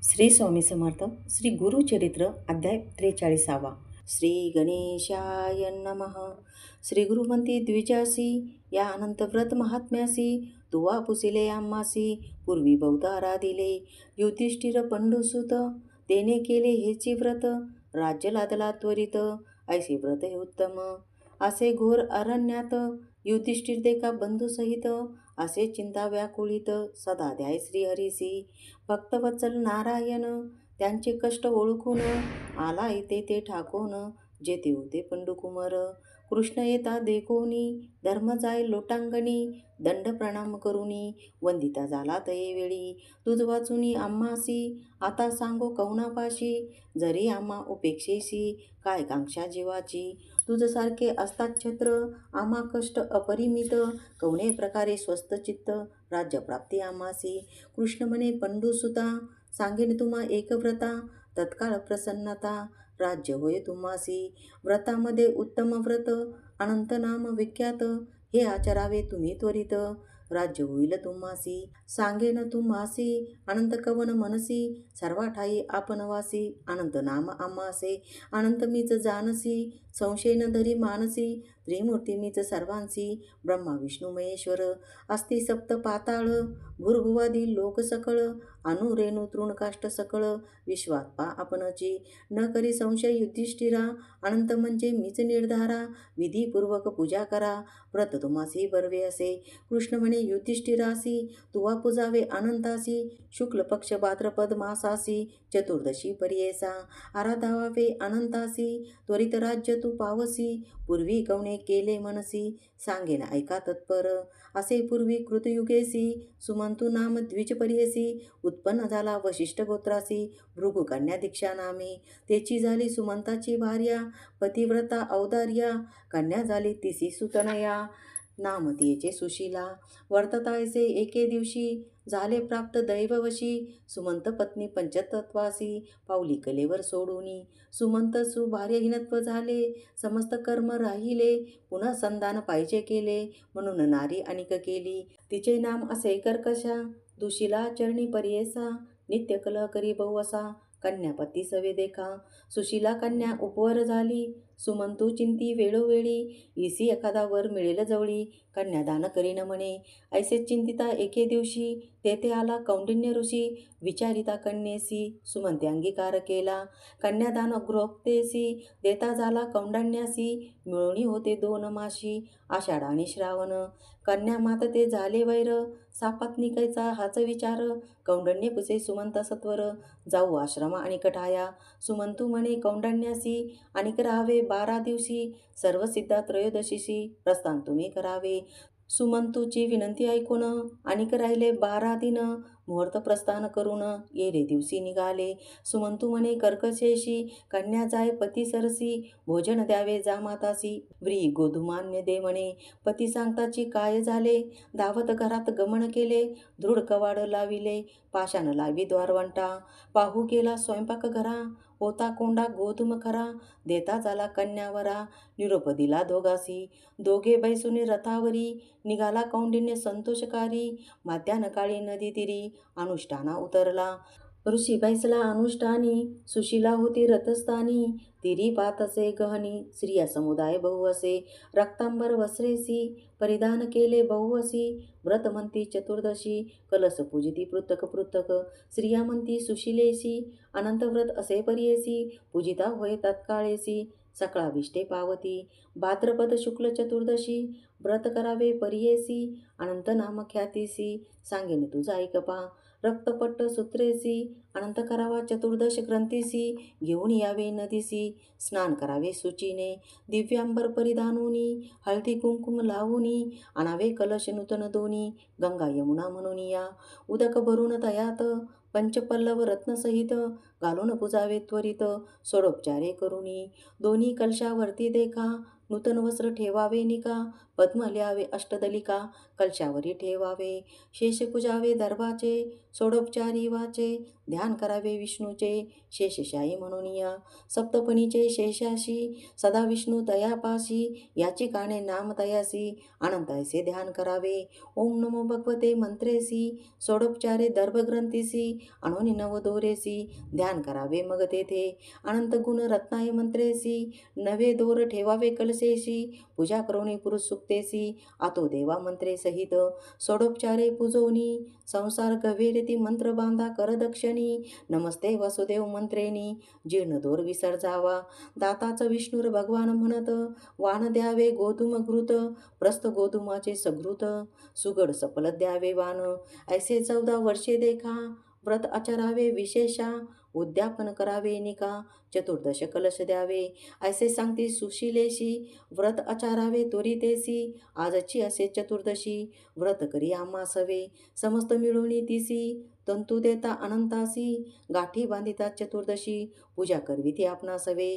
श्री स्वामी समर्थ श्री गुरुचरित्र अध्याय 43. श्री गणेशाय नमः. श्री गुरुमंती द्विजासी या अनंत व्रत महात्म्यासी तुवा पुसिले आम्हासी पूर्वी बहुतारा दिले युधिष्ठिर पंडुसुत तेने केले हेची व्रत राज्य लादला त्वरित ऐसे व्रत हे उत्तम असे घोर अरण्यात युधिष्ठिर देखा बंधुसहित असे चिंता व्याकुळित सदा द्याय श्रीहरीसी भक्तवत्सल नारायण त्यांचे कष्ट ओळखून आला येते ते ठाकून जेथे होते पंडुकुमार कृष्ण येता देखोनी धर्म जाय लोटांगणी दंड प्रणाम करुनी वंदिता झाला तये वेळी तुझ वाचुनी आम्हासी आता सांगो कौनापाशी जरी आम्हा उपेक्षेसी काय कांक्षा जीवाची तुझ सारखे असतात छत्र आम्हा कष्ट अपरिमित कवने प्रकारे स्वस्त चित्त राज्यप्राप्ती आम्हासी कृष्ण म्हणे पंडुसुता सांगेन तुम्हा एक व्रता तत्काळ प्रसन्नता राज्य होय तुम्हासी व्रतामध्ये उत्तम व्रत अनंत नाम विख्यात हे आचरावे तुम्ही त्वरित राज्य होईल तुम्हासी सांगेन तुम्हासी अनंत कवन मनसी सर्वा ठाई आपण वासी अनंत नाम आम्हासे अनंत मीच जानसी संशय न धरी मानसी त्रिमूर्ती मीच सर्वांसी ब्रह्मा विष्णू महेश्वर अस्ति सप्त पाताळ भूर्भुवादी लोक सकळ अनुरेणू तृणकाष्ट सकळ विश्वात पा आपणची न करी संशय युधिष्ठिरा अनंत म्हणजे मीच निर्धारा विधीपूर्वक पूजा करा व्रत तुम्हासी बर्वे असे कृष्ण म्हणे युधिष्ठिरासी तुवा पुजावे अनंतासी शुक्ल पक्ष भाद्रपद मासासी चतुर्दशी पर्येसा आराधावावे अनंतासी त्वरित राज्य तू पावसी पूर्वी कवणे केले मनसी सांगेन ऐका तत्पर असे पूर्वी कृतयुगेसी सुमंतू नाम द्विज पर्येसी उत्पन्न झाला वशिष्ठ गोत्रासी भृगु कन्या दीक्षा नामे त्याची झाली सुमंताची भार्या पतिव्रता औदार्या कन्या झाली तिसी सुतनया नाम तिचे सुशीला वर्ततायसे एके दिवशी झाले प्राप्त दैववशी सुमंत पत्नी पंचतत्वासी पावली कलेवर सोडूनी सुमंत सुभार्यहीनत्व झाले समस्त कर्म राहिले पुन्हा संधान पाहिजे केले म्हणून नारी अनिक केली तिचे नाम असे कर्कशा दुशीला चरणी पर्येसा नित्य कलह करी बहुवसा कन्यापती सवे देखा सुशीला कन्या उपवर झाली सुमंतू चिंती वेळोवेळी इसी एखादा वर मिळेल जवळी कन्यादान करीन म्हणे ऐसे चिंतिता एके दिवशी तेथे आला कौंडिन्य ऋषी विचारिता कन्येसी सुमंते अंगीकार केला कन्यादान गृहोक्तेसी देता झाला कौंडण्यासी मिळवणी होते 2 माशी आषाढ आणि श्रावण कन्या मात ते झाले वैर सापात्निकेचा हाच विचार कौंडण्य पुसे सुमंत सत्वर जाऊ आश्रमा आणि कठाया सुमंतू म्हणे कौंडण्यासी आणि राहावे 12 दिवशी सर्व सिद्धा त्रयोदशीशी प्रस्थान तुम्ही करावे सुमंतूची विनंती ऐकून अनिक राहिले 12 दिन मुहूर्त प्रस्थान करून येरे दिवशी निघाले सुमंतू म्हणे कर्कशेशी कन्या जाय पती सरसी भोजन द्यावे जा मातासी व्री गोधुमान्य दे म्हणे पती सांगताची काय झाले धावत घरात गमन केले दृढ कवाड लाविले पाषाण लावी द्वारवंटा पाहू गेला स्वयंपाक घरा होता कोंडा गोधुम खरा देता झाला कन्यावरा निरोप दिला दोघासी दोघे बैसुनी रथावरी निघाला कौंडिन्य संतोषकारी माध्यान काळी नदी तिरी अनुष्ठाना उतरला ऋषी बैसला अनुष्ठानी सुशीला होती रथस्थानी तिरी पात असे गहनी स्त्रिया समुदाय बहु असे रक्तांबर वस्त्रेसी परिधान केले बहु असी व्रत म्हणती चतुर्दशी कलस पूजिती पृथक पृथक स्त्रिया म्हणती सुशिलेसी अनंत व्रत असे पर्येसी पूजिता होय तत्काळेसी सकळा विष्टे पावती भाद्रपद शुक्ल चतुर्दशी व्रत करावे पर्येसी अनंत नाम ख्यातीसी सांगेन तुझा ऐकपा रक्तपट्ट सूत्रेसी अनंत करावा चतुर्दश ग्रंथीसी घेऊन यावे नदीसी स्नान करावे सुचीने दिव्यांबर परिधानोनी हळदी कुंकुम लावूनी आणावे कलश नूतन दोनी गंगा यमुना म्हणून या उदक भरून तयात पंचपल्लव रत्नसहित घालून पुजावे त्वरित सोडोपचारे करुनी दोन्ही कलशावरती देखा नूतन वस्त्र ठेवावे निका, पद्म लिहावे अष्टदलिका, कलशावरी ठेवावे, शेष पूजावे दर्भाचे, षोडोपचारी वाचे, ध्यान करावे विष्णूचे, शेषशायी म्हणून या, सप्तपणीचे शेषाशी, सदा विष्णू तयापाशी, याची काणे नाम तयासी, अनंत ऐसे ध्यान करावे. ओम नमो भगवते मंत्रेसी, षोडोपचारे दर्भग्रंथीसी, अनोनी नव दोरेसी, ध्यान करावे मग तेथे, अनंत गुण रत्नाय मंत्रेसी, नवे दोर ठेवावे कलशेशी, पूजा करोनी पुरुष सुक्तेसी, आतो देवा मंत्रे सहित, षोडोपचारे पूजोनी, संसार गवेरेती मंत्र बांधा कर दक्षिणी, नमस्ते वासुदेव मंत्रेनी, जीर्ण दोर विसर्जावा, दाताच विष्णूर भगवान म्हणत, वाण द्यावे गोधूम घृत, प्रस्थ गोधुमाचे सघृत, सुगड सफल द्यावे वाण, ऐसे 14 वर्षे देखा, व्रत आचरावे विशेषा, उद्यापन करावे निका, चतुर्दश कलश द्यावे, ऐसे सांगती सुशिलेशी, व्रत आचारावे त्वरितेसी, आजची असे चतुर्दशी, व्रत करी आम्हासवे, समस्त मिळून तिसी, तंतू देता अनंतासी, गाठी बांधिता चतुर्दशी, पूजा करविती आपणासवे,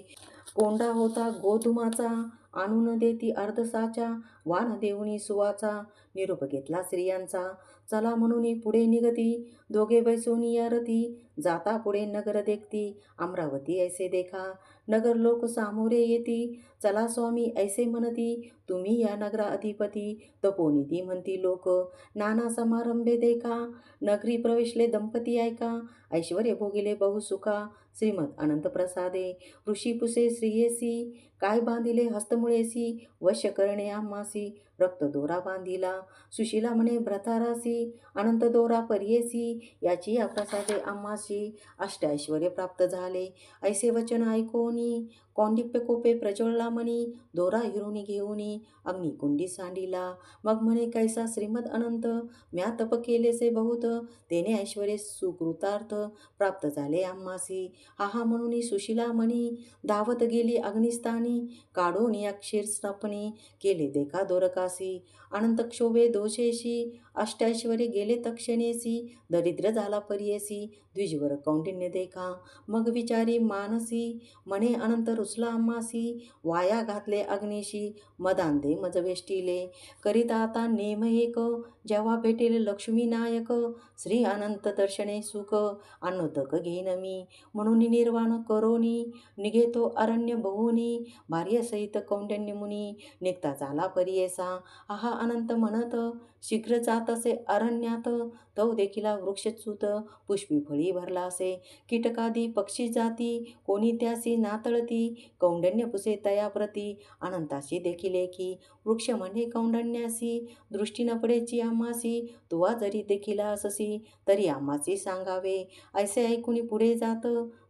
कोंडा होता गोधुमाचा, आणून देती अर्धसाचा, वाण देऊनी सुवाचा, निरोप घेतला स्त्रियांचा, चला म्हणून पुढे निघती, दोघे बैसून या रथी, जाता पुढे नगर देखती, अमरावती ऐसे देखा, नगर लोक सामोरे येती, चला स्वामी ऐसे म्हणती, तुम्ही या नगरा अधिपती, तपोनिधी म्हणती लोक, नाना समारंभे देखा, नगरी प्रवेशले दंपती ऐका, ऐश्वर्य भोगिले बहुसुखा, श्रीमद अनंत प्रसादे, ऋषी पुसे स्त्रियेसी, काय बांधिले हस्तमुळेसी, वश्य करणे आम्हासी, रक्त दोरा बांधिला, सुशिला म्हणे भ्रतारासी, अनंत दोरा पर्येसी, याची या प्रसादे आम्हासी, अष्ट ऐश्वर्य प्राप्त झाले, ऐसे वचन ऐकोनी, कौंडिप्य कोपे प्रज्वळला मणी, दोरा हिरोनी घेऊनी, अग्निकुंडी सांडिला, मग म्हणे कैसा श्रीमद अनंत, म्या तप केलेसे बहुत, तेने ऐश्वर्य सुकृतार्थ प्राप्त झाले आम्हासी, हा म्हणून सुशिला मणी, धावत गेली अग्निस्थानी, काढून या क्षीरस्नापणी, केले देखा दोरकासी, अनंत क्षोभे दोषेशी, अष्टैश्वर्य गेले तक्षणेसी, दरिद्र झाला पर्येसी, द्विजवर कौंडिन्य देखा, मग विचारी मानसी, म्हणे अनंत रुसला आम्हासी, वाया घातले अग्निशी, मदांधे मज वेष्टिले, करीता आता नेम एक, जेव्हा भेटेल लक्ष्मी नायक, श्री अनंत दर्शने सुख, अन्नोदक घेईन मी, म्हणून निर्वाण करोनी, निघेतो अरण्य बहुनी, भार्यसहित कौंडिन्य मुनी, निघता झाला पर्येसा, हा अनंत म्हणत, शीघ्र जात असे अरण्यात, तो देखिला वृक्षच्युत, पुष्पी फळी भरला असे, कीटकादी पक्षी जाती, कोणी त्यासी नातळती, कौंडण्य पुसे तयाप्रती, अनंताशी देखिले की, वृक्ष म्हणे कौंडण्यासी, दृष्टी न पडेची आम्हासी, तुवा जरी देखिला अससी, तरी आम्हासी सांगावे, ऐसे ऐकून पुढे जात,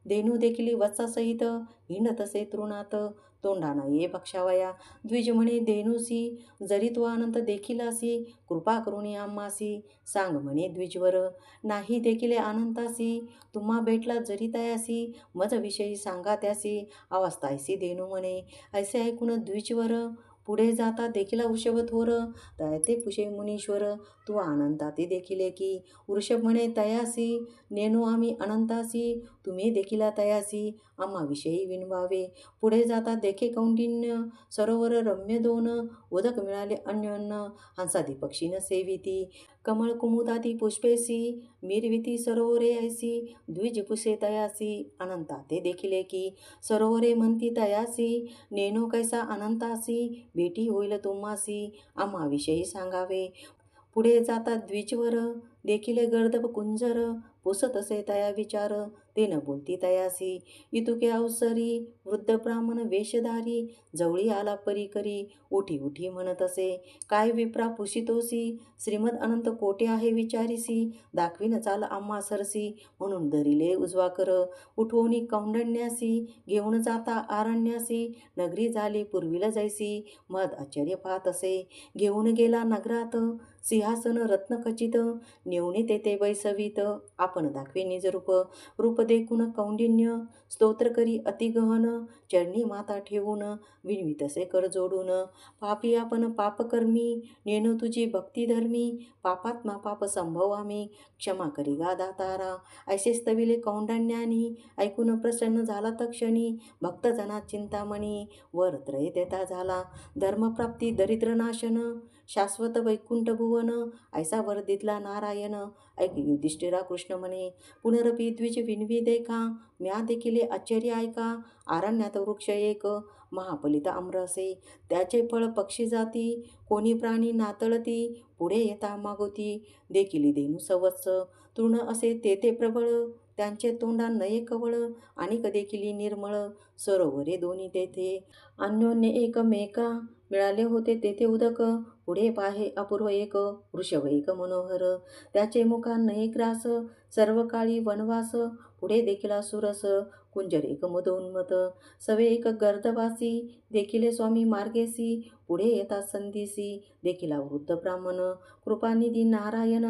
देनू देखील वत्सासहित, हिंड तसे तृणात, तोंडाना ये भक्षावया, द्विज म्हणे देनूसी, जरी तो अनंत देखिलासी, कृपा करुणी आम्हासी, सांग म्हणे द्विजवर, नाही देखिले अनंतासी, तुम्हा भेटला जरी तयासी, मज विषयी सांगा त्यासी, अवस्था ऐसी देनू म्हणे, ऐसे ऐकून द्विजवर, पुढे जाता देखिला वृषभ थोर, तयते पुषे मुनीश्वर, तू अनंताती देखिले की, वृषभ म्हणे तयासी, नेनो आम्ही अनंतासी, तुम्ही देखिला तयासी, आम्हा विषयी विनवावे, पुढे जाता देखे कौंडिन्य, सरोवर रम्य दोन, उदक मिळाले अन्योन्न, हंसादी पक्षीन सेविती, कमळ कुमुदादी पुष्पेसी, मिरविती सरोवरे ऐसी, द्विज पुसे तयासी, अनंता ते देखिले की, सरोवरे म्हणती तयासी, नेनो कैसा अनंतासी, भेटी होईल तुम्हासी, आम्हा विषयी सांगावे, पुढे जाता द्विजवर, देखिले गर्दभ कुंजर, पुसत असे तया विचार, ते न बोलती तयासी, इतुके अवसरी, वृद्ध ब्राह्मण वेशधारी, जवळी आला परी करी, उठी उठी म्हणत असे, काय विप्रा पुसितोसी, श्रीमद अनंत कोटे आहे विचारीसी, दाखवीन चाल आम्हा सरसी, म्हणून धरिले उजवा कर, उठवून कौंडण्यासी, घेऊन जाता आरण्यासी, नगरी झाली पूर्वीला जैसी, मद आश्चर्य पाहत असे, घेऊन गेला नगरात, सिंहासन रत्नखचित, नेवणे तेथे बैसवीत, आपण दाखवे निजरूप, रूप देखून कौंडिन्य, स्तोत्र करी अतिगहन, चरणी माता ठेवून, विनवितसे कर जोडून, पापी आपण पापकर्मी, नेनो तुझी भक्ती धर्मी, पापात्मा पाप संभवामी, क्षमा करी गा दातारा, ऐसे स्तविले कौंडण्यानी, ऐकून प्रसन्न झाला तक्षणी, भक्तजना चिंतामणी, वर त्रय देता झाला, धर्मप्राप्ती दरिद्र नाशन, शाश्वत वैकुंठ भुवन, ऐसा वर दिला नारायण, ऐक युधिष्ठिरा कृष्ण म्हणे, पुनरपी द्विज विनवी देखा, म्या देखील आश्चर्य ऐका, आरण्यात वृक्ष एक, महाफलित आम्रसे, त्याचे फळ पक्षी जाती, कोणी प्राणी नातळती, पुढे येता मागोती, देखील धेनू सवत्स, तृण असे तेथे प्रबळ, त्यांचे तोंडा नये कवळ, आणि देखील निर्मळ, सरोवरे दोन्ही तेथे, अन्योन्य एकमेका, मिळाले होते तेथे उदक, पुढे पाहे अपूर्व एक, वृषभ एक मनोहर, त्याचे मुखा नये ग्रास, सर्व काळी वनवास, पुढे देखील सुरस, कुंजर एक मदोन्मत, सवे एक गर्दवासी, देखील स्वामी मार्गेसी, पुढे येतात संधीसी, देखील वृद्ध ब्राह्मण, कृपानिधी नारायण,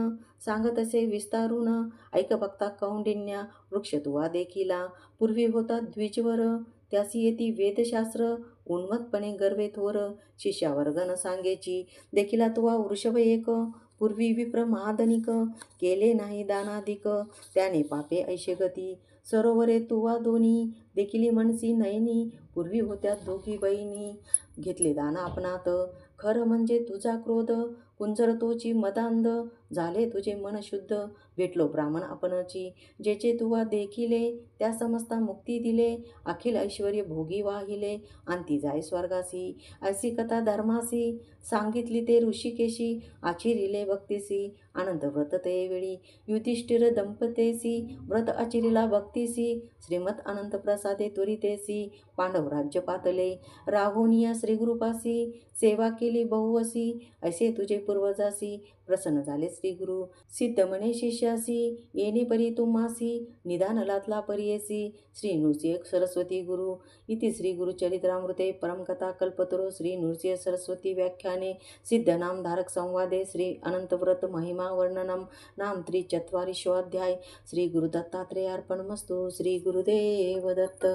सांगत असे विस्तारून, ऐक भक्ता कौंडिन्या, वृक्ष तुवा देखिला, पूर्वी होता द्विजवर, त्यासी येती वेदशास्त्र, उन्मत्तपणे गर्वे थोर, शिष्यावर्गन सांगेची, देखिला तुवा वृषभ एक, पूर्वी विप्र महाधनिक, केले नाही दानाधिक, त्याने पापे ऐशे गती, सरोवरे तुवा दोन्ही, देखील मनसी नयनी, पूर्वी होत्या दोघी बहिणी, घेतले दान आपणात, खरं म्हणजे तुझा क्रोध, कुंजर तोची मदांध, झाले तुझे मन शुद्ध, भेटलो ब्राह्मण आपणची, जेचे तुवा देखिले, त्या समस्ता मुक्ती दिले, अखिल ऐश्वर्य भोगी वाहिले, अंती जाय स्वर्गासी, ऐसी कथा धर्मासी, सांगितली ते ऋषिकेशी, आचिरिले भक्तीसी, आनंद व्रत ते वेळी, युधिष्ठिर दंपतेसी, व्रत आचिरिला भक्तीसी, श्रीमत अनंत प्रसादे त्वरितेसी, पांडव राज्य पातले, राहोनिया श्रीगुरुपासी, सेवा केली बहुवसी, ऐसे तुझे पूर्वजासी, प्रसन्न झाले श्रीगुरु, सिद्ध म्हणे शिष्यासी, येणे परी तुम्हासी, निदान लातला परियेसी, श्री नृसिंह सरस्वती गुरु, इति श्री गुरुचरित्रामृते परमकथा कल्पतरो श्री नृसिंह सरस्वती व्याख्याने, सिद्धनाम धारक संवादे श्री अनंतव्रत महिमा वर्णनम, नाम 3 अध्याय, श्री गुरुदत्तात्रेयार्पणमस्तु, श्री गुरुदेव दत्त.